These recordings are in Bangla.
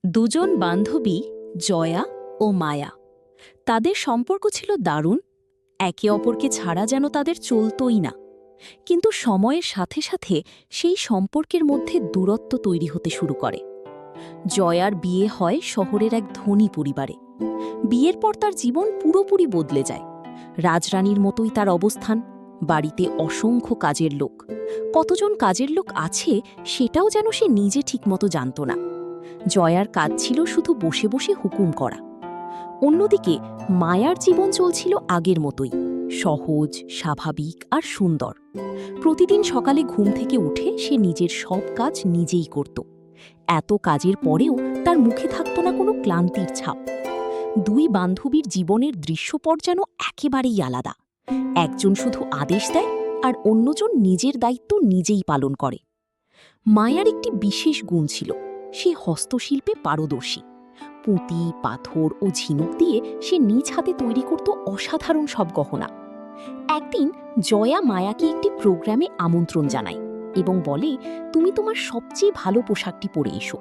দুজন বান্ধবী, জয়া ও মায়া। তাদের সম্পর্ক ছিল দারুণ। একে অপরকে ছাড়া যেন তাদের চলতই না। কিন্তু সময়ের সাথে সাথে সেই সম্পর্কের মধ্যে দূরত্ব তৈরি হতে শুরু করে। জয়ার বিয়ে হয় শহরের এক ধনী পরিবারে। বিয়ের পর তার জীবন পুরোপুরি বদলে যায়। রাজরানীর মতোই তার অবস্থান, বাড়িতে অসংখ্য কাজের লোক। কতজন কাজের লোক আছে সেটাও যেন সে নিজে ঠিকমতো জানত না। জয়ার কাজ ছিল শুধু বসে বসে হুকুম করা। অন্যদিকে মায়ার জীবন চলছিল আগের মতোই, সহজ, স্বাভাবিক আর সুন্দর। প্রতিদিন সকালে ঘুম থেকে উঠে সে নিজের সব কাজ নিজেই করত। এত কাজের পরেও তার মুখে থাকত না কোনো ক্লান্তির ছাপ। দুই বান্ধবীর জীবনের দৃশ্যপট যেন একেবারেই আলাদা। একজন শুধু আদেশ দেয় আর অন্যজন নিজের দায়িত্ব নিজেই পালন করে। মায়ার একটি বিশেষ গুণ ছিল, সে হস্তশিল্পে পারদর্শী। পুঁতি, পাথর ও ঝিনুক দিয়ে সে নিজ হাতে তৈরি করত অসাধারণ সব গহনা। একদিন জয়া মায়াকে একটি প্রোগ্রামে আমন্ত্রণ জানায় এবং বলে, তুমি তোমার সবচেয়ে ভালো পোশাকটি পরে এসো।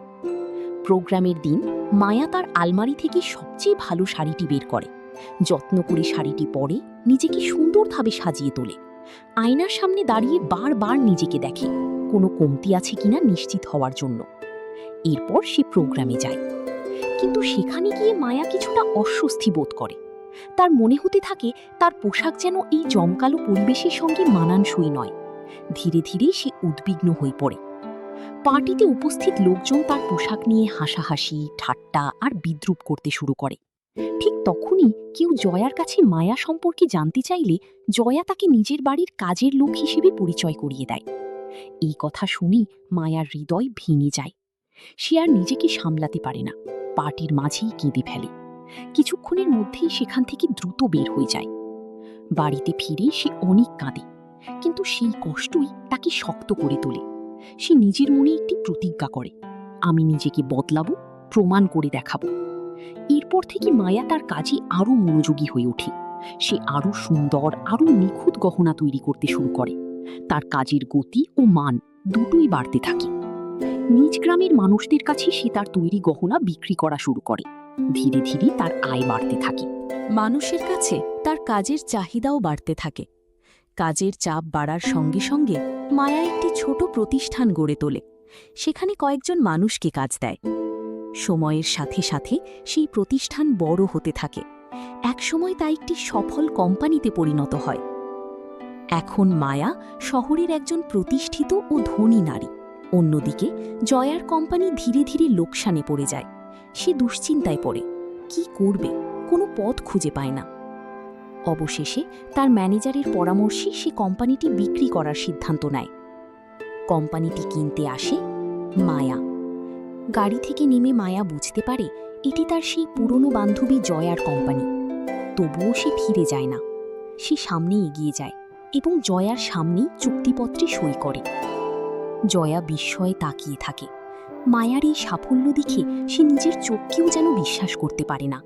প্রোগ্রামের দিন মায়া তার আলমারি থেকে সবচেয়ে ভালো শাড়িটি বের করে। যত্ন করে শাড়িটি পরে নিজেকে সুন্দরভাবে সাজিয়ে তোলে। আয়নার সামনে দাঁড়িয়ে বারবার নিজেকে দেখে, কোনো কমতি আছে কিনা নিশ্চিত হওয়ার জন্য। এরপর সে প্রোগ্রামে যায়। কিন্তু সেখানে গিয়ে মায়া কিছুটা অস্বস্তি বোধ করে। তার মনে হতে থাকে তার পোশাক যেন এই জমকালো পরিবেশের সঙ্গে মানানসই নয়। ধীরে ধীরে সে উদ্বিগ্ন হয়ে পড়ে। পার্টিতে উপস্থিত লোকজন তার পোশাক নিয়ে হাসাহাসি, ঠাট্টা আর বিদ্রূপ করতে শুরু করে। ঠিক তখনই কেউ জয়ার কাছে মায়া সম্পর্কে জানতে চাইলে জয়া তাকে নিজের বাড়ির কাজের লোক হিসেবে পরিচয় করিয়ে দেয়। এই কথা শুনে মায়ার হৃদয় ভেঙে যায়। সে আর নিজেকে সামলাতে পারে না, পার্টির মাঝেই কেঁদে ফেলে। কিছুক্ষণের মধ্যেই সেখান থেকে দ্রুত বের হয়ে যায়। বাড়িতে ফিরে সে অনেক কাঁদে, কিন্তু সেই কষ্টই তাকে শক্ত করে তোলে। সে নিজের মনে একটি প্রতিজ্ঞা করে, আমি নিজেকে বদলাবো, প্রমাণ করে দেখাবো। এরপর থেকে মায়া তার কাজে আরও মনোযোগী হয়ে ওঠে। সে আরও সুন্দর, আরও নিখুঁত গহনা তৈরি করতে শুরু করে। তার কাজের গতি ও মান দুটোই বাড়তে থাকে। নিজ গ্রামের মানুষদের কাছে সে তার তৈরি গহনা বিক্রি করা শুরু করে। ধীরে ধীরে তার আয় বাড়তে থাকে। মানুষের কাছে তার কাজের চাহিদাও বাড়তে থাকে। কাজের চাপ বাড়ার সঙ্গে সঙ্গে মায়া একটি ছোট প্রতিষ্ঠান গড়ে তোলে। সেখানে কয়েকজন মানুষকে কাজ দেয়। সময়ের সাথে সাথে সেই প্রতিষ্ঠান বড় হতে থাকে। একসময় তা একটি সফল কোম্পানিতে পরিণত হয়। এখন মায়া শহরের একজন প্রতিষ্ঠিত ও ধনী নারী। অন্যদিকে জয়ার কোম্পানি ধীরে ধীরে লোকসানে পড়ে যায়। সে দুশ্চিন্তায় পড়ে, কি করবে, কোনো পথ খুঁজে পায় না। অবশেষে তার ম্যানেজারের পরামর্শে সে কোম্পানিটি বিক্রি করার সিদ্ধান্ত নেয়। কোম্পানিটি কিনতে আসে মায়া। গাড়ি থেকে নেমে মায়া বুঝতে পারে এটি তার সেই পুরনো বান্ধবী জয়ার কোম্পানি। তবুও সে ফিরে যায় না। সে সামনে এগিয়ে যায় এবং জয়ার সামনেই চুক্তিপত্রে সই করে। জয়া বিস্ময়ে তাকিয়ে থাকে। মায়ার এই সাফল্য দেখে সে নিজের চোখকেও যেন বিশ্বাস করতে পারে না।